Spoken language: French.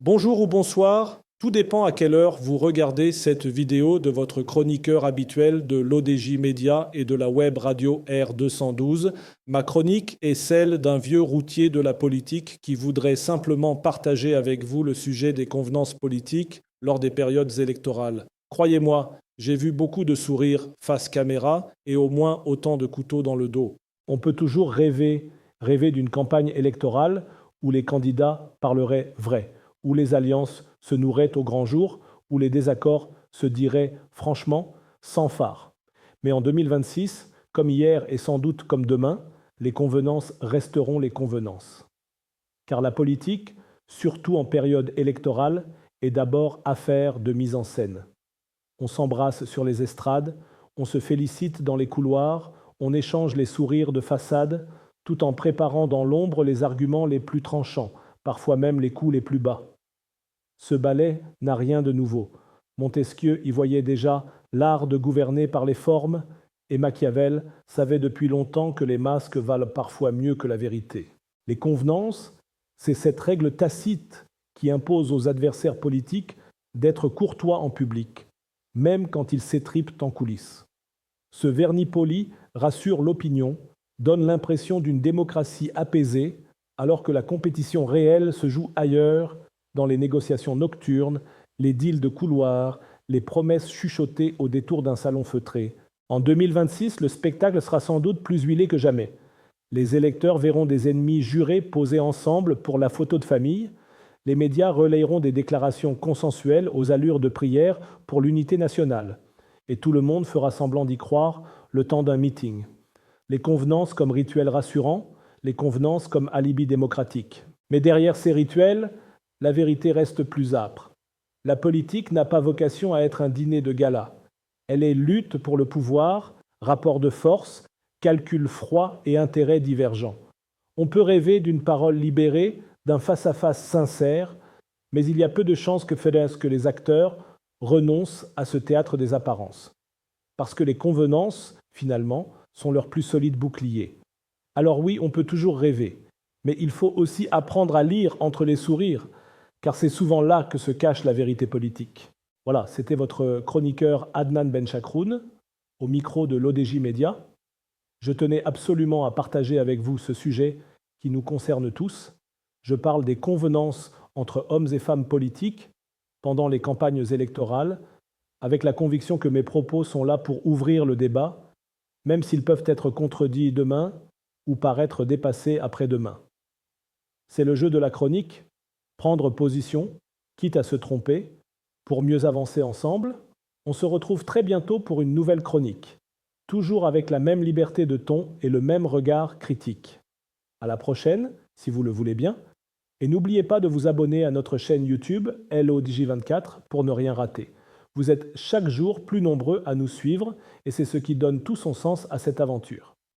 Bonjour ou bonsoir, tout dépend à quelle heure vous regardez cette vidéo de votre chroniqueur habituel de l'ODJ Média et de la web radio R212. Ma chronique est celle d'un vieux routier de la politique qui voudrait simplement partager avec vous le sujet des convenances politiques lors des périodes électorales. Croyez-moi, j'ai vu beaucoup de sourires face caméra et au moins autant de couteaux dans le dos. On peut toujours rêver d'une campagne électorale où les candidats parleraient vrai, où les alliances se noueraient au grand jour, où les désaccords se diraient franchement, sans phare. Mais en 2026, comme hier et sans doute comme demain, les convenances resteront les convenances. Car la politique, surtout en période électorale, est d'abord affaire de mise en scène. On s'embrasse sur les estrades, on se félicite dans les couloirs, on échange les sourires de façade, tout en préparant dans l'ombre les arguments les plus tranchants, parfois même les coups les plus bas. Ce ballet n'a rien de nouveau. Montesquieu y voyait déjà l'art de gouverner par les formes, et Machiavel savait depuis longtemps que les masques valent parfois mieux que la vérité. Les convenances, c'est cette règle tacite qui impose aux adversaires politiques d'être courtois en public, même quand ils s'étripent en coulisses. Ce vernis poli rassure l'opinion, donne l'impression d'une démocratie apaisée, alors que la compétition réelle se joue ailleurs, dans les négociations nocturnes, les deals de couloir, les promesses chuchotées au détour d'un salon feutré. En 2026, le spectacle sera sans doute plus huilé que jamais. Les électeurs verront des ennemis jurés posés ensemble pour la photo de famille. Les médias relayeront des déclarations consensuelles aux allures de prière pour l'unité nationale. Et tout le monde fera semblant d'y croire le temps d'un meeting. Les convenances comme rituel rassurant, les convenances comme alibi démocratique. Mais derrière ces rituels, la vérité reste plus âpre. La politique n'a pas vocation à être un dîner de gala. Elle est lutte pour le pouvoir, rapport de force, calcul froid et intérêts divergents. On peut rêver d'une parole libérée, d'un face-à-face sincère, mais il y a peu de chances que les acteurs renoncent à ce théâtre des apparences. Parce que les convenances, finalement, sont leur plus solide bouclier. Alors oui, on peut toujours rêver, mais il faut aussi apprendre à lire entre les sourires, car c'est souvent là que se cache la vérité politique. Voilà, c'était votre chroniqueur Adnan Benchakroun, au micro de l'ODJ Média. Je tenais absolument à partager avec vous ce sujet qui nous concerne tous. Je parle des convenances entre hommes et femmes politiques pendant les campagnes électorales, avec la conviction que mes propos sont là pour ouvrir le débat, même s'ils peuvent être contredits demain ou paraître dépassés après-demain. C'est le jeu de la chronique, prendre position, quitte à se tromper, pour mieux avancer ensemble. On se retrouve très bientôt pour une nouvelle chronique, toujours avec la même liberté de ton et le même regard critique. À la prochaine, si vous le voulez bien, et n'oubliez pas de vous abonner à notre chaîne YouTube LODJ24 pour ne rien rater. Vous êtes chaque jour plus nombreux à nous suivre et c'est ce qui donne tout son sens à cette aventure.